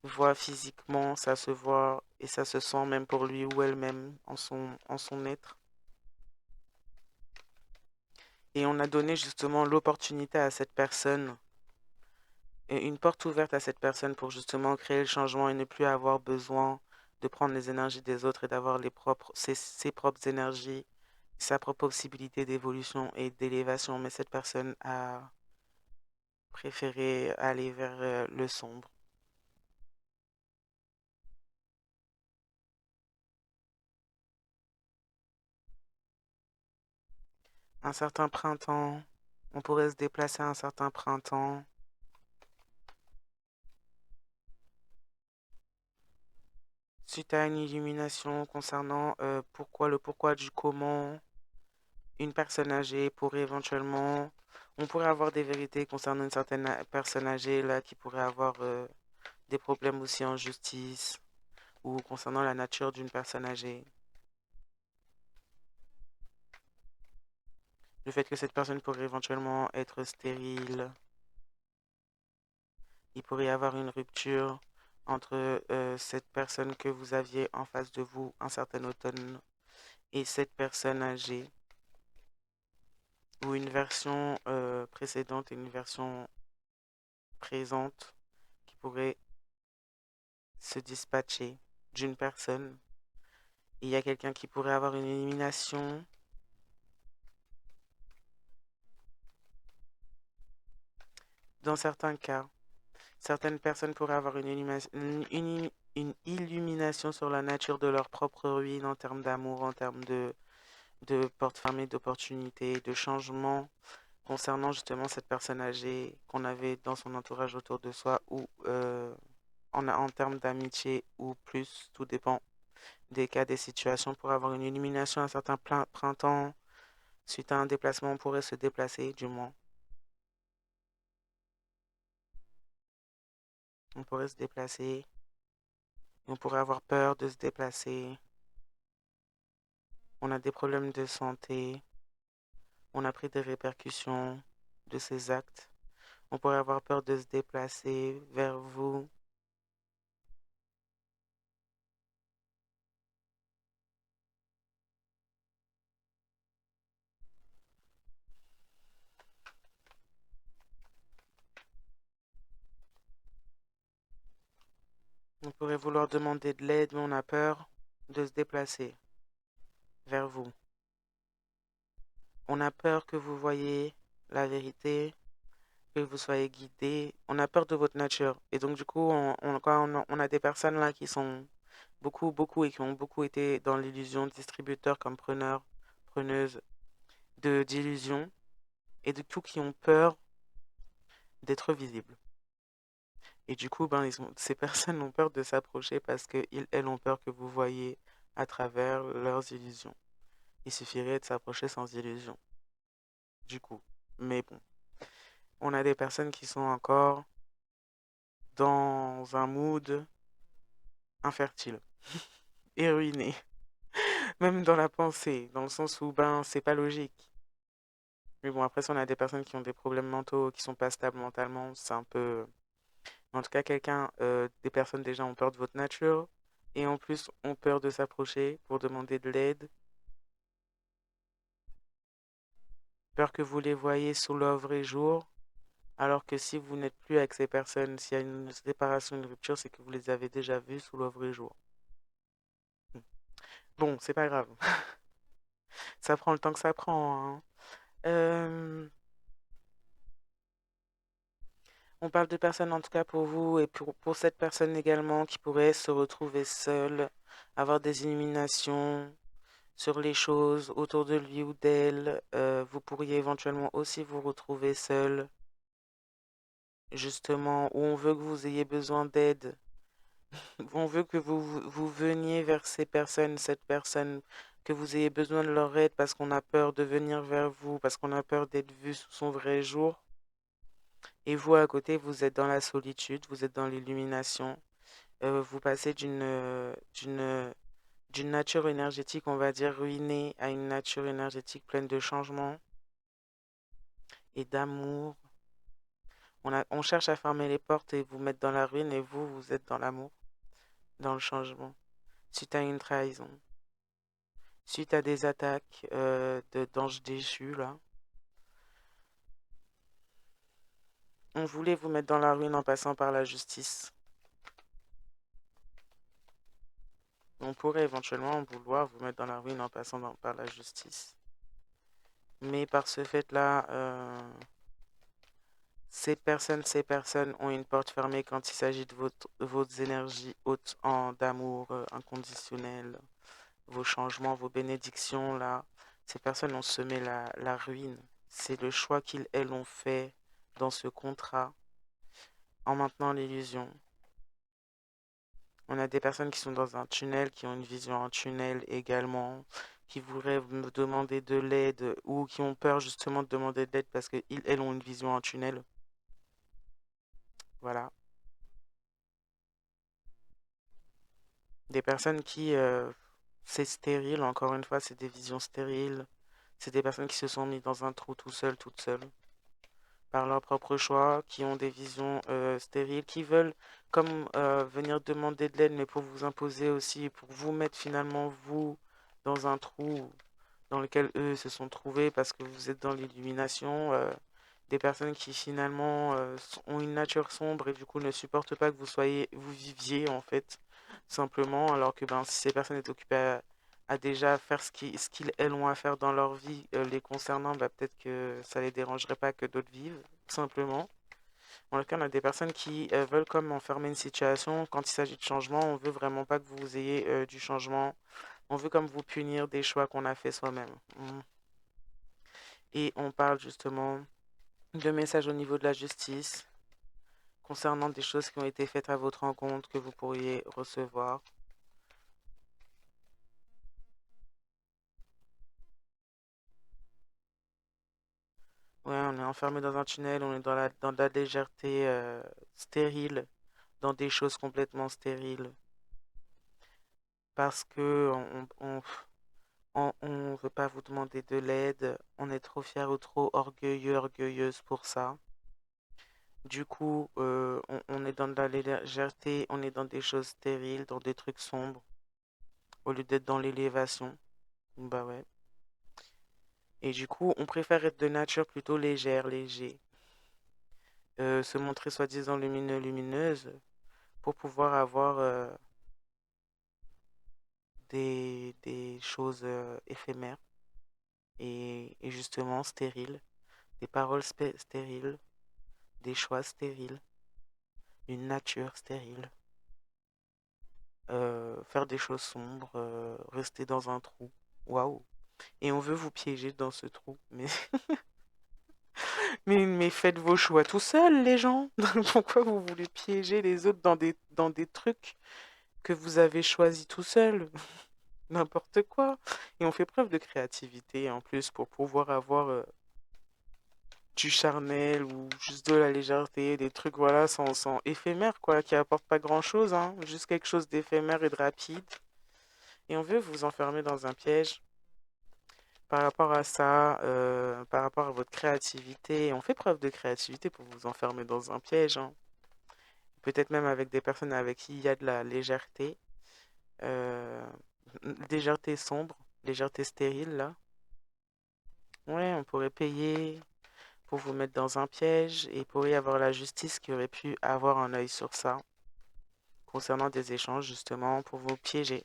voit physiquement, ça se voit et ça se sent même pour lui ou elle-même en son être. Et on a donné justement l'opportunité à cette personne, une porte ouverte à cette personne pour justement créer le changement et ne plus avoir besoin de prendre les énergies des autres et d'avoir ses propres énergies, sa propre possibilité d'évolution et d'élévation. Mais cette personne a préféré aller vers le sombre. Un certain printemps, on pourrait se déplacer à un certain printemps. Suite à une illumination concernant le pourquoi du comment, une personne âgée pourrait éventuellement, on pourrait avoir des vérités concernant une certaine personne âgée là qui pourrait avoir des problèmes aussi en justice ou concernant la nature d'une personne âgée. Le fait que cette personne pourrait éventuellement être stérile, il pourrait y avoir une rupture entre cette personne que vous aviez en face de vous un certain automne et cette personne âgée, ou une version précédente et une version présente qui pourrait se dispatcher d'une personne. Il y a quelqu'un qui pourrait avoir une élimination. Dans certains cas, certaines personnes pourraient avoir une illumination sur la nature de leur propre ruine en termes d'amour, en termes de porte fermée, d'opportunités, de changements concernant justement cette personne âgée qu'on avait dans son entourage autour de soi ou en termes d'amitié ou plus, tout dépend des cas, des situations. Pour avoir une illumination à un certain printemps, suite à un déplacement, on pourrait se déplacer, du moins. On pourrait se déplacer, on pourrait avoir peur de se déplacer. On a des problèmes de santé, on a pris des répercussions de ces actes. On pourrait avoir peur de se déplacer vers vous. On pourrait vouloir demander de l'aide, mais on a peur de se déplacer vers vous. On a peur que vous voyez la vérité, que vous soyez guidé. On a peur de votre nature. Et donc, du coup, quand on a des personnes là qui sont beaucoup et qui ont beaucoup été dans l'illusion, distributeurs comme preneurs, preneuses d'illusions, et du coup, qui ont peur d'être visibles. Et du coup, ces personnes ont peur de s'approcher parce qu'elles ont peur que vous voyez à travers leurs illusions. Il suffirait de s'approcher sans illusion, du coup. Mais bon, on a des personnes qui sont encore dans un mood infertile et ruiné, même dans la pensée, dans le sens où c'est pas logique. Mais bon, après, si on a des personnes qui ont des problèmes mentaux, qui sont pas stables mentalement, c'est un peu. En tout cas, des personnes déjà ont peur de votre nature et en plus ont peur de s'approcher pour demander de l'aide, peur que vous les voyez sous l'œuvre et jour, alors que si vous n'êtes plus avec ces personnes, s'il y a une séparation, une rupture, c'est que vous les avez déjà vues sous l'œuvre et jour. Bon, c'est pas grave. Ça prend le temps que ça prend, hein. Euh, on parle de personnes en tout cas pour vous et pour cette personne également qui pourrait se retrouver seule, avoir des illuminations sur les choses autour de lui ou d'elle. Vous pourriez éventuellement aussi vous retrouver seul, justement, où on veut que vous ayez besoin d'aide. On veut que vous veniez vers ces personnes, cette personne, que vous ayez besoin de leur aide parce qu'on a peur de venir vers vous, parce qu'on a peur d'être vu sous son vrai jour. Et vous, à côté, vous êtes dans la solitude, vous êtes dans l'illumination. Vous passez d'une nature énergétique, on va dire, ruinée à une nature énergétique pleine de changements et d'amour. On cherche à fermer les portes et vous mettre dans la ruine et vous, vous êtes dans l'amour, dans le changement. Suite à une trahison, suite à des attaques d'anges déchus, là. On voulait vous mettre dans la ruine en passant par la justice. On pourrait éventuellement vouloir vous mettre dans la ruine en passant par la justice. Mais par ce fait-là, ces personnes ont une porte fermée quand il s'agit de vos énergies hautes d'amour inconditionnel, vos changements, vos bénédictions, là. Ces personnes ont semé la ruine. C'est le choix elles ont fait dans ce contrat en maintenant l'illusion, On a des personnes qui sont dans un tunnel, qui ont une vision en tunnel également, qui voudraient me demander de l'aide ou qui ont peur justement de demander de l'aide parce qu'elles elles ont une vision en tunnel. Voilà. Des personnes qui, c'est stérile, encore une fois, c'est des visions stériles. C'est des personnes qui se sont mis dans un trou tout seuls, toutes seules, par leur propre choix, qui ont des visions stériles, qui veulent comme venir demander de l'aide, mais pour vous imposer aussi, pour vous mettre finalement, vous, dans un trou dans lequel eux se sont trouvés parce que vous êtes dans l'illumination. Des personnes qui finalement ont une nature sombre et du coup ne supportent pas que vous viviez en fait, simplement, alors que ben, si ces personnes étaient occupées à déjà faire ce qu'ils, elles ont à faire dans leur vie les concernant, bah, peut-être que ça les dérangerait pas que d'autres vivent, simplement. Dans le cas, on a des personnes qui veulent comme enfermer une situation. Quand il s'agit de changement, on veut vraiment pas que vous ayez du changement. On veut comme vous punir des choix qu'on a fait soi-même. Et on parle justement de messages au niveau de la justice concernant des choses qui ont été faites à votre rencontre que vous pourriez recevoir. Ouais, on est enfermé dans un tunnel, on est dans de la légèreté stérile, dans des choses complètement stériles, parce que on veut pas vous demander de l'aide, on est trop fier ou trop orgueilleux, orgueilleuse pour ça. Du coup, on est dans de la légèreté, on est dans des choses stériles, dans des trucs sombres, au lieu d'être dans l'élévation. Bah ouais. Et du coup, on préfère être de nature plutôt légère, léger. Se montrer soi-disant lumineux, lumineuse, pour pouvoir avoir des choses éphémères et justement stériles, des paroles stériles, des choix stériles, une nature stérile. Faire des choses sombres, rester dans un trou. Waouh! Et on veut vous piéger dans ce trou. Mais faites vos choix tout seuls, les gens. Pourquoi vous voulez piéger les autres dans des trucs que vous avez choisis tout seul? N'importe quoi. Et on fait preuve de créativité en plus pour pouvoir avoir du charnel ou juste de la légèreté, des trucs voilà sans éphémère quoi, qui apportent pas grand-chose, hein, juste quelque chose d'éphémère et de rapide. Et on veut vous enfermer dans un piège par rapport à ça, par rapport à votre créativité. On fait preuve de créativité pour vous enfermer dans un piège, hein. Peut-être même avec des personnes avec qui il y a de la légèreté, euh, légèreté sombre, légèreté stérile, là. Ouais, on pourrait payer pour vous mettre dans un piège et il pourrait y avoir la justice qui aurait pu avoir un œil sur ça, concernant des échanges justement pour vous piéger.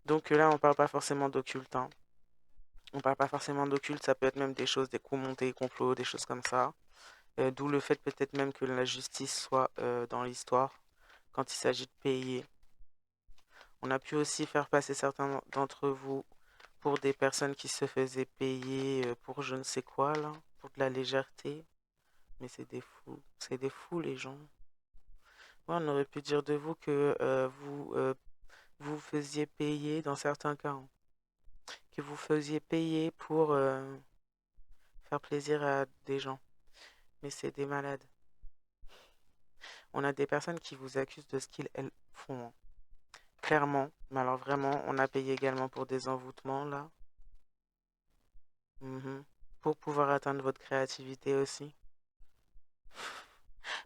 Donc là, on parle pas forcément d'occulte, hein. On parle pas forcément d'occulte, ça peut être même des choses, des coups montés, complots, des choses comme ça. D'où le fait peut-être même que la justice soit dans l'histoire quand il s'agit de payer. On a pu aussi faire passer certains d'entre vous pour des personnes qui se faisaient payer pour je ne sais quoi là, pour de la légèreté. Mais c'est des fous les gens. Ouais, on aurait pu dire de vous que vous faisiez payer dans certains cas, hein, que vous faisiez payer pour faire plaisir à des gens. Mais c'est des malades. On a des personnes qui vous accusent de ce qu'ils, elles, font, hein. Clairement. Mais alors vraiment, on a payé également pour des envoûtements, là. Mhm. Pour pouvoir atteindre votre créativité aussi.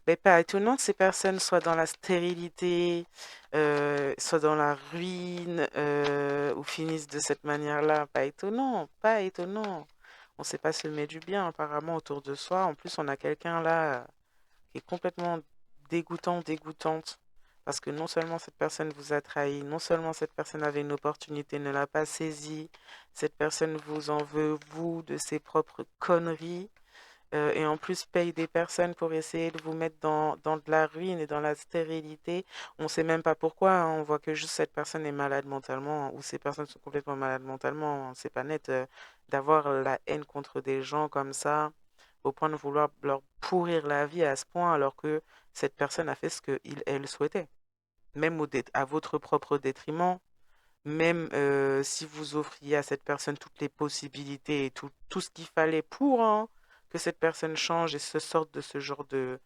Mais pas étonnant que ces personnes soient dans la stérilité, soient dans la ruine, ou finissent de cette manière-là. Pas étonnant, pas étonnant. On ne sait pas semer du bien apparemment autour de soi. En plus, on a quelqu'un là qui est complètement dégoûtant, dégoûtante. Parce que non seulement cette personne vous a trahi, non seulement cette personne avait une opportunité, ne l'a pas saisie, cette personne vous en veut, vous, de ses propres conneries, et en plus paye des personnes pour essayer de vous mettre dans de la ruine et dans la stérilité. On ne sait même pas pourquoi, hein. On voit que juste cette personne est malade mentalement, ou ces personnes sont complètement malades mentalement, hein. C'est pas net d'avoir la haine contre des gens comme ça, au point de vouloir leur pourrir la vie à ce point, alors que cette personne a fait ce qu'elle souhaitait. même à votre propre détriment, même si vous offriez à cette personne toutes les possibilités et tout ce qu'il fallait pour hein, que cette personne change et se sorte de ce genre de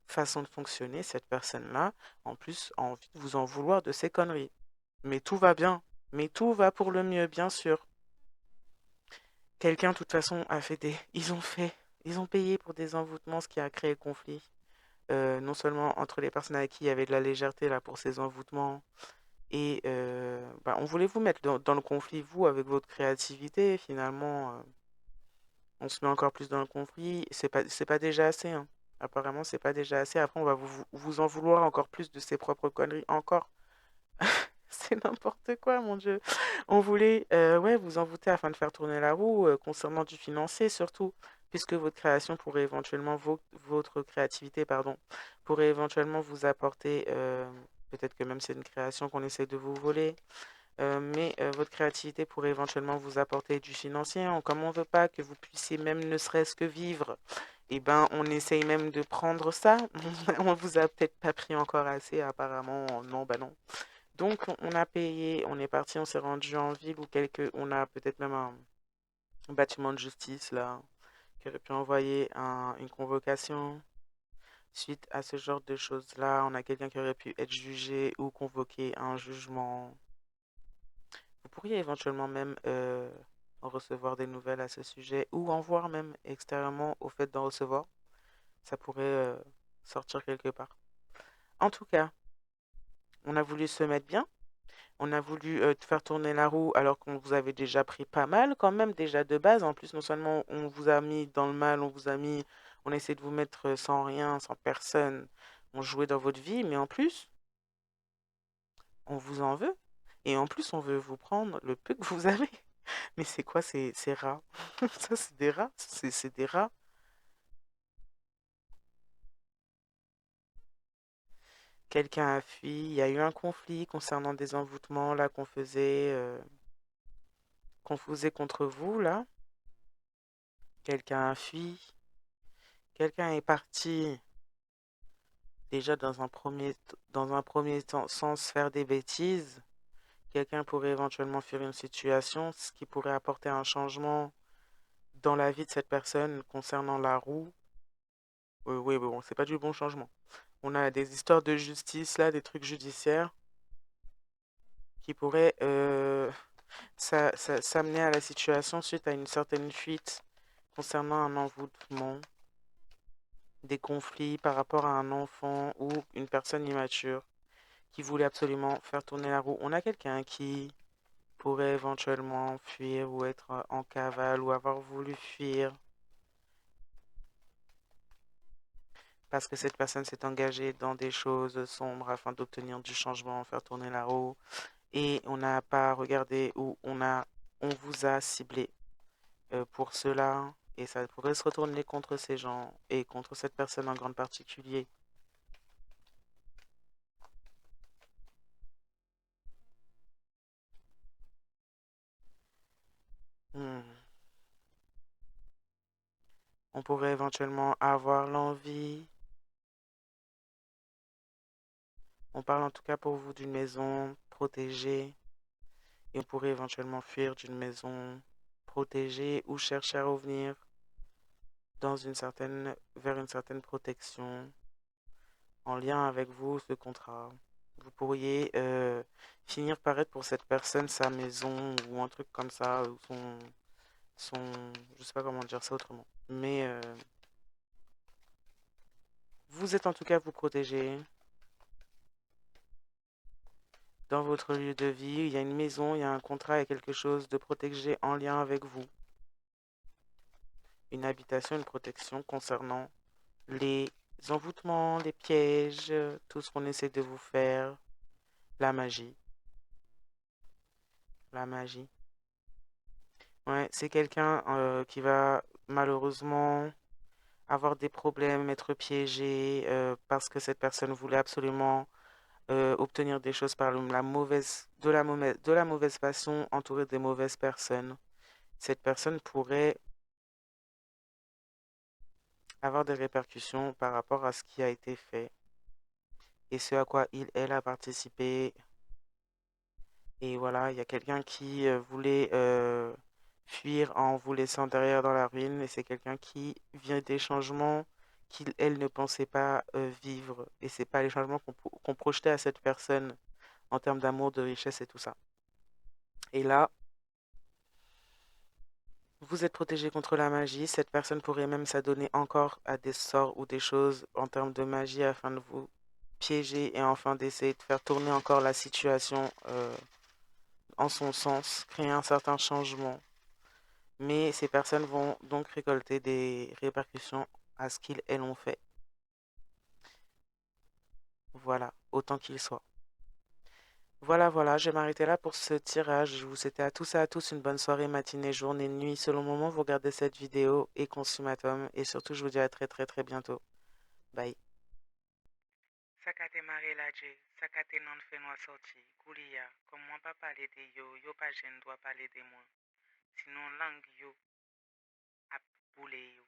façon de fonctionner, cette personne-là, en plus, a envie de vous en vouloir de ces conneries. Mais tout va bien. Mais tout va pour le mieux, bien sûr. Quelqu'un, de toute façon, a fait des... Ils ont payé pour des envoûtements, ce qui a créé le conflit. Non seulement entre les personnes avec qui il y avait de la légèreté là pour ces envoûtements, et bah, on voulait vous mettre dans le conflit, vous, avec votre créativité. Finalement, on se met encore plus dans le conflit. C'est pas déjà assez, hein. Apparemment, c'est pas déjà assez. Après, on va vous en vouloir encore plus de ses propres conneries. Encore. C'est n'importe quoi, mon Dieu. On voulait ouais, vous envoûter afin de faire tourner la roue concernant du financier, surtout, puisque votre création pourrait éventuellement, votre créativité, pardon, pourrait éventuellement vous apporter, peut-être que même c'est une création qu'on essaie de vous voler, mais votre créativité pourrait éventuellement vous apporter du financier. Comme on ne veut pas que vous puissiez même ne serait-ce que vivre, eh ben, on essaye même de prendre ça. On vous a peut-être pas pris encore assez, apparemment. Non, bah non. Donc, on a payé, on est parti, on s'est rendu en ville ou on a peut-être même un bâtiment de justice là, qui aurait pu envoyer une convocation. Suite à ce genre de choses-là, on a quelqu'un qui aurait pu être jugé ou convoqué à un jugement. Vous pourriez éventuellement même en recevoir des nouvelles à ce sujet ou en voir même extérieurement au fait d'en recevoir. Ça pourrait sortir quelque part. En tout cas, on a voulu se mettre bien. On a voulu faire tourner la roue alors qu'on vous avait déjà pris pas mal quand même déjà de base. En plus, non seulement on vous a mis dans le mal, on a essayé de vous mettre sans rien, sans personne. On jouait dans votre vie, mais en plus, on vous en veut. Et en plus, on veut vous prendre le peu que vous avez. Mais c'est quoi ces rats? Ça, c'est des rats? C'est des rats? Quelqu'un a fui. Il y a eu un conflit concernant des envoûtements là qu'on faisait contre vous là. Quelqu'un a fui. Quelqu'un est parti déjà dans un premier temps sans se faire des bêtises. Quelqu'un pourrait éventuellement fuir une situation, ce qui pourrait apporter un changement dans la vie de cette personne concernant la roue. Oui, mais bon, c'est pas du bon changement. On a des histoires de justice là, des trucs judiciaires qui pourraient s'amener à la situation suite à une certaine fuite concernant un envoûtement, des conflits par rapport à un enfant ou une personne immature qui voulait absolument faire tourner la roue. On a quelqu'un qui pourrait éventuellement fuir ou être en cavale ou avoir voulu fuir parce que cette personne s'est engagée dans des choses sombres afin d'obtenir du changement, faire tourner la roue. Et on n'a pas regardé où on vous a ciblé pour cela. Et ça pourrait se retourner contre ces gens et contre cette personne en grande particulier. Hmm. On pourrait éventuellement avoir l'envie. On parle en tout cas pour vous d'une maison protégée. Et on pourrait éventuellement fuir d'une maison protégée ou chercher à revenir vers une certaine protection en lien avec vous, ce contrat. Vous pourriez finir par être pour cette personne sa maison ou un truc comme ça, ou je sais pas comment dire ça autrement. Mais vous êtes en tout cas vous protégez dans votre lieu de vie. Il y a une maison, il y a un contrat, il y a quelque chose de protégé en lien avec vous. Une habitation, une protection concernant les envoûtements, les pièges, tout ce qu'on essaie de vous faire, la magie, la magie. Ouais, c'est quelqu'un qui va malheureusement avoir des problèmes, être piégé parce que cette personne voulait absolument obtenir des choses par de la mauvaise façon, entourée des mauvaises personnes. Cette personne pourrait avoir des répercussions par rapport à ce qui a été fait. et ce à quoi elle a participé. Et voilà, il y a quelqu'un qui voulait fuir en vous laissant derrière dans la ruine, et c'est quelqu'un qui vient des changements elle ne pensait pas vivre. Et c'est pas les changements qu'on projetait à cette personne en termes d'amour, de richesse et tout ça. Et là, vous êtes protégé contre la magie. Cette personne pourrait même s'adonner encore à des sorts ou des choses en termes de magie afin de vous piéger et enfin d'essayer de faire tourner encore la situation en son sens, créer un certain changement. Mais ces personnes vont donc récolter des répercussions à ce elles ont fait. Voilà, autant qu'il soit. Voilà, voilà, je vais m'arrêter là pour ce tirage. Je vous souhaite à tous et à tous une bonne soirée, matinée, journée, nuit. Selon le moment, vous regardez cette vidéo et consommatum. Et surtout, je vous dis à très très très bientôt. Bye. Sakate mare la je, sakate non fe noa sorti, kouliya, comme moi pas parler de yo, yo pas jen doit parler de moi. Sinon langue yo ap boule yo.